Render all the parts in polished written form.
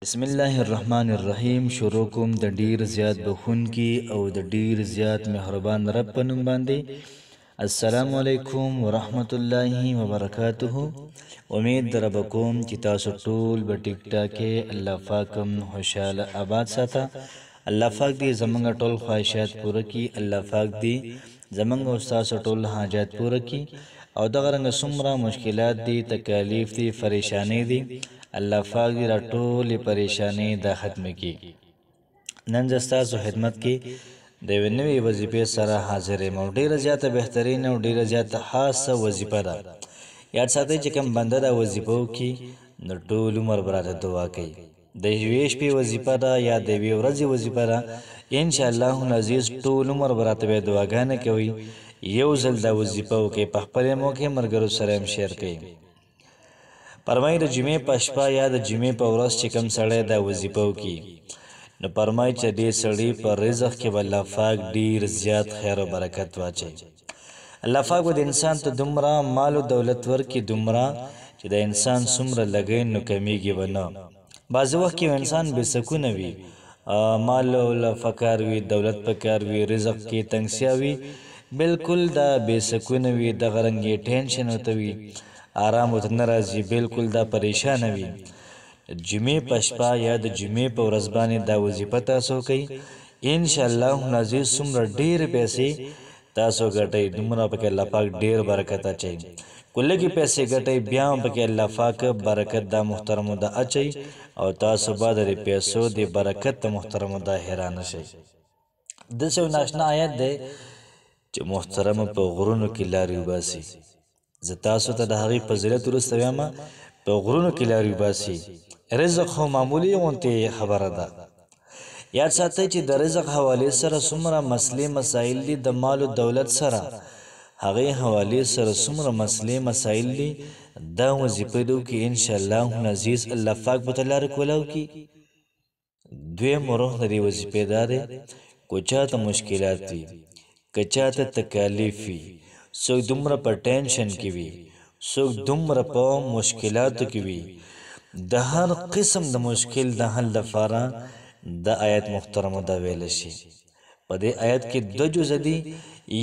بسم الله الرحمن الرحیم. شروع کوم د ډیر زیات بخونکی او د ډیر زیات مهربان رب په نوم باندې. السلام علیکم ورحمت الله وبرکاته. امید در رب کوم چې تاسو ټول به ټیک ټاکې. الله پاکم خوشاله آباد ساته. الله پاک دې زمونږ ټول خواهشات پوره کړي. الله پاک دې زمونږ او ستاسو ټول حاجات پوره کړي. او دغه رنګه څومره مشکلات دي، تکالیف دي، پریشانې دي، الله پاک دې را ټولې پریشانې دا ختمې کړي. نن زه ستاسو خدمت کې د یوې نوې وظیفې سره حاضر یم او ډېره زیاته بهترینه او ډېره زیاته خاصه وظیفه ده. یاد ساتئ چې کوم بنده دا وظیفه وکړي نو ټول عمر به راته دعا کوي. د یوې شپې وظیفه ده یا د یوې ورځې وظیفه ده، انشاءالله العزیز ټول عمر به راته بیا دعاګانې کوي. یو ځل دا وظیفه وکړئ، په خپل هم وکړئ، ملګرو سره هم شیر کړئ. فرمایي د جمعې په شپه یا د جمعې په ورځ چې کوم سړی دا وظیفه وکړي نو فرمایي چې دې سړي په رزق کې به الله پاک ډېر زیات خیر او برکت واچوي. الله پاک به د انسان ته دومره مال او دولت ورکړي، دومره چې د انسان څومره لګوي نو کمیږي به نه. بعضې وخت کې انسان بې سکونه وي، مال له پکار وي، دولت پکار وي، رزق کې تنګسیا وي، بلکل دا بې سکونه وي، دغه رنګ یې ټینشن ورته وي، آرام ورته نه راځي، بلکل دا پریشانه وي. جمعې په شپه یا د جمعې په ورځ باندې دا وظیفه تاسو کوئ، انشاءالله العزیز څومره ډېرې پیسې تاسو ګټئ، دومره پکې الله پاک ډېر برکت اچوي. که لږې پیسې ګټئ بیا هم پکې الله پاک برکت دا محترمو دا اچوي او تاسو به د پیسو د برکت د محترمو دا حیرانه شئ. داسې یو ناشنا آیت دی چې محترمو په غرونو کې لارې وباسي. زه تاسو ته د هغې فضیلت وروسته وایم. په غرونو کې لارې وباسي. رزق خو معمولي غوندې خبره ده. یاد ساتئ چې د رزق حوالې سره څومره مسلې مسایل دي، د مال و دولت سره هغې حوالې سره څومره مسلې مسایل دي. دا وظیفه دې وکړي، انشاءالله العزیز الله پاک به ته لارې کولاو کړي. دویم روح د دې وظیفې دا دی، که چاته مشکلات وي، که چاته تکالیف وي، څوک دومره په ټینشن کې وي، څوک دومره په مشکلاتو کې وي، د هر قسم د مشکل د حل لپاره د آیت محترمو دا ویلی شي. په دې آیت کې دو جزء دي.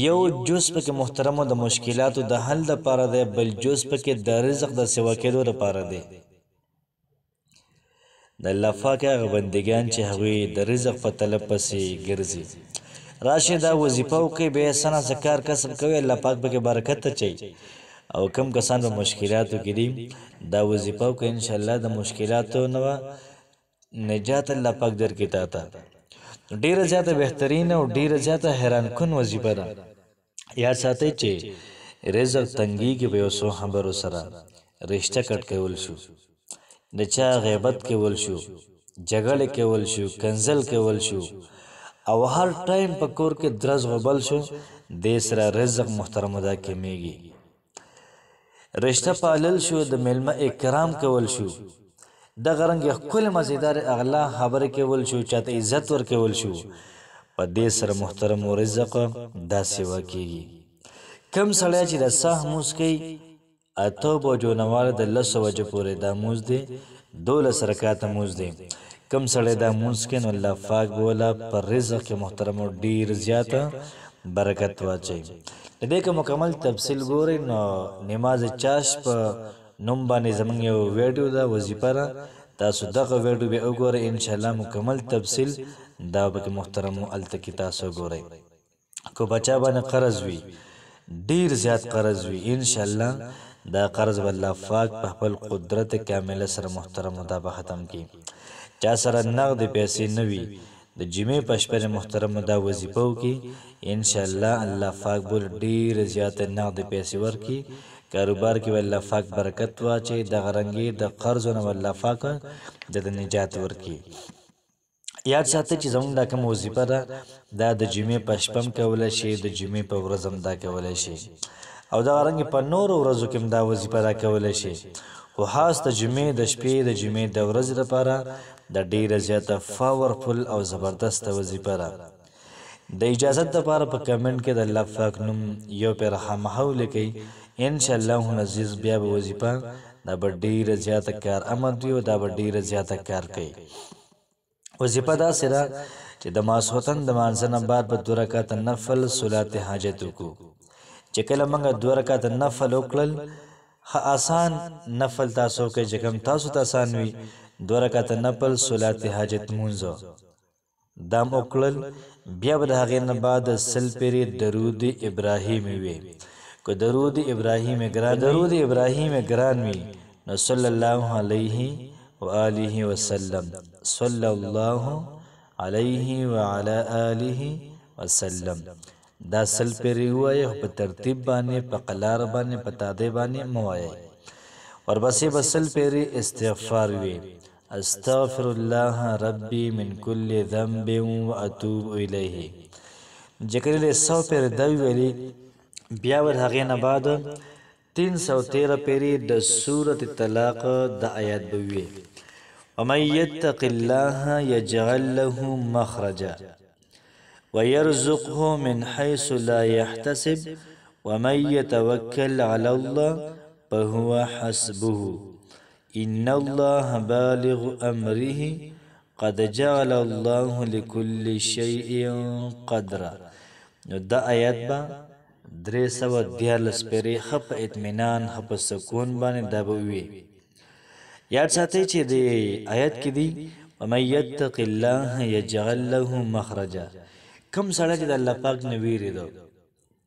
یو جز پکې محترمو د مشکلاتو د حل لپاره دی، بل جز پکې د رزق د سوا کېدو لپاره دی. د الله پاک هغه بندګان چې هغوی د رزق په طلب پسې ګرځي، راشي دا وظیفه وکړئ، بیا څه ناڅه کار کسب کوي، الله پاک پکې برکت اچوي. او کم کسان په مشکلاتو کې دي دا وظیفه وکړئ، انشاءالله د مشکلاتو نه نجات الله پاک درکړي تا ته. ډېره زیاته بهترینه او ډېره زیاته حیران کن وظیفه ده. یاد ساتئ چې رزق تنګېږي په یو څو خبرو سره. رشته کټ کول شو، د چا غیبت کول شو، جګړې کول شو، کنځل کول شو، او هر ټایم په کور کې درز غبل شو، دې سره رزق محترمو دا کمیږي. رشته پالل شو، د میلمه اکرام کول شو، دغه رنګ ښکلې مزیدار اغلا خبرې کول شو، چاته عزت ورکول شو، په دې سره محترمو رزق داسې واقعېږي. کم سړی چې د ساه مونځ کوي 8 بجو نه واله د 10 بجو پورې دا مونځ دی، 12 رکعاته مونځ دی. کم سړی دا مونځ کوي نو الله پاک به وله په رزق کې محترمو ډېر زیاته برکت واچوي. د دې که مکمل تفصیل ګورئ نو نماز چاش په نوم باندې زموږ یو ویډیو ده، وظیفه ده، تاسو دغه ویډیو بیا وګورئ، انشاءالله مکمل تفصیل دا به محترمو هلته کې تاسو ګورئ. که بچا باندې قرض وي، ډېر زیات قرض وي، انشاءالله دا قرض به الله پاک په خپل قدرت کامله سره محترمو دا به ختم کړي. چا سره نغدې پیسې نه وي، د جمعې په شپه محترمو دا وظیفه وکړي، انشاءالله الله پاک به ډېرې زیاتې نغدې پیسې ورکړي. کاروبار کې به الله پاک برکت واچوي، دغه رنګې د قرضو نه به الله پاک د نجات ورکړي. یاد ساتئ چې زموږ دا کومه وظیفه ده دا د جمعې په شپه هم کولی شي، د جمعې په ورځ هم دا کولی شي، او دغه رنګې په نورو ورځو کې هم دا وظیفه دا کولی شي. خو خاص د جمعې د شپې د جمعې د ورځې لپاره د ډېره زیاته پاورفل او زبردسته وظیفه ده. د اجازت لپاره په کمنټ کې د الله پاک نوم یو پې رحمه ولیکئ، انشاءالله العزیز بیا به وظیفه دا به ډېره زیاته کار آمد وي او دا به ډېره زیاته کار کوي. وظیفه داسې ده چې د ماسخوتن د مانځه نه بعد به 2 رکعته نفل صلات حاجت وکړو. چې کله موږ 2 رکعته نفل وکړل، ښه آسان نفل تاسو کوئ چې کوم تاسو ته آسان وي. 2 رکعته نفل صلات حاجت مونځ دام وکړل، بیا به د هغې نه بعد 100 پیرې درود ابراهیم وي. که درود ابراهیم ګران وي نو صلی الله علیه و آله وسلم، صلی الله علیه و علی آله وسلم، دا 100 پیرې ووایئ، خو په ترتیب باندې، په قلار باندې، په تادی باندې مه وایئ. ورپسې به 100 پیرې استغفار وي. استغفر الله ربي من كل ذنب واتوب الیه. چې کله 100 پیرې دا ویلي، بیا به د هغې نه بعد 313 پیرې د سورة طلاق د آیات به وي. ومن یتق الله یجعل له مخرجا ويرزقه من حيث لا يحتسب ومن يتوكل على الله فهو حسبه إن الله بالغ أمره قد جعل الله لكل شيء قدرا. نو دا آیات با 314 پیرې ښه په اطمینان، ښه په سکون باندې دا به وي. یاد ساتئ چې د آیت کې دی ومن یتق الله یجعل له مخرجا. کم سړی چې د الله پاک نه ویرېدو،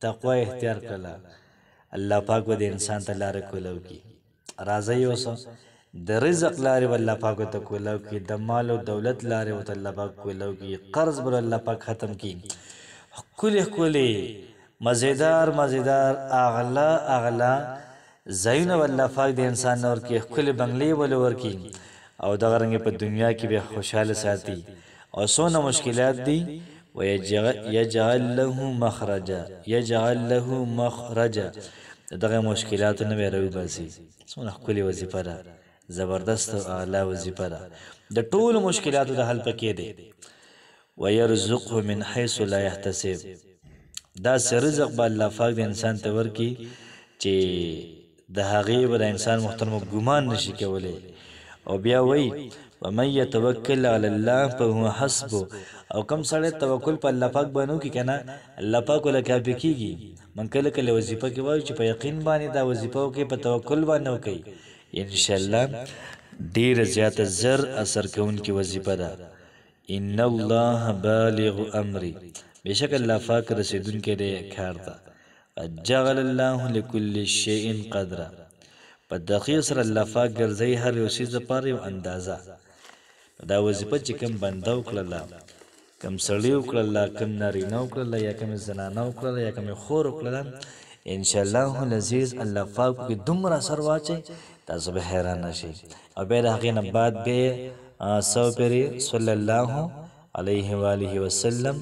تقوا اختیار کړله، الله پاک به د انسان ته لاره کولاو کړي. راځئ اوس د رزق لارې به الله پاک ورته کولاو کړي، د مال او دولت لارې ورته الله پاک کولاو کړي، قرض به الله پاک ختم کړي. ښکلې ښکلې مزیدار مزیدار اغلا ځایونه به الله پاک د انسان نه ورکړي، ښکلې بنګلې به ورکړي او دغه رنګې په دنیا کې به خوشحاله ساتي. او څونه مشکلات دي ويجعل له مخرجا، يجعل له مخرجا، دغه مشکلاتو نه به راوباسي. څونه ښکلې وظیفه ده، زبردست او اعلی وظیفه ده. د ټولو مشکلاتو د حل پکې دی. ويرزقه من حيث لا يحتسب، دا سه رزق به الله پاک د انسان ته ورکړي چې د هغې به د انسان محترم ګمان نشي کولی. او بیا وایي ومن یتوکل علی الله فهو حسبه، او کم سړی توکل په الله پاک باندې وکړي که نه، الله پاک وله کافي کېږي. من کله کله وظیفه کې وایو چې په یقین باندې دا وظیفه وکړئ، په توکل باندې وکړئ، انشاءالله ډېره زیاته زر اثر کوونکې وظیفه ده. ان الله بالغ امری، بېشک الله پاک رسېدونکی دی کار ته. قد جعل الله لكل شیء قدرا، په دقیق سره الله پاک ګرځوي هر یو څیز دپاره یو اندازه. دا وظیفه چې کوم بنده وکړله، کوم سړي وکړله، کوم نارینه وکړله، یا کومې زنانه وکړله، یا کومې خور وکړله، انشاءالله العزیز الله پاک کې دومره اثر واچوي تاسو به حیرانه شئ. او بیا د هغې نه بعد بیا 100 پیرې صلی الله علیه و آله وسلم،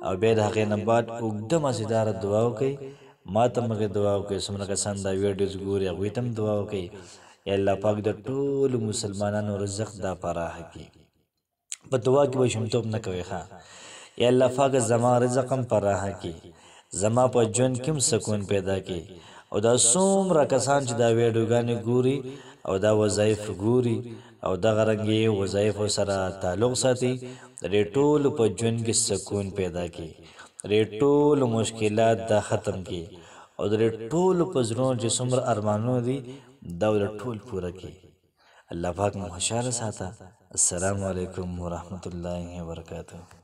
او بیا د هغې نه بعد اوږده مزیداره دعا وکئ. ما ته مغې دعا وکئ، څومره کسان دا ویډیوز ګوري هغوی ته هم دعا وکئ. یا الله پاک د ټولو مسلمانانو رزق دا پراخه کړي. په دعا کې به شومتوب نه کوئ ښه. یا الله پاک زما رزق هم پراخه کړي، زما په ژوند کې هم سکون پیدا کړي. او دا څومره کسان چې دا ویډیوګانې ګوري او دا وظایف ګوري او دغه رنګې وظایفو سره تعلق ساتي، د دې ټولو په ژوند کې سکون پیدا کړي، د دې ټولو مشکلات دا ختم کړي، او د دې ټولو په زړونو چې څومره ارمانونه دي دا ول ټول پوره کړي. الله پاک مو خوشحاله ساته. السلام علیکم ورحمت الله وبرکاته.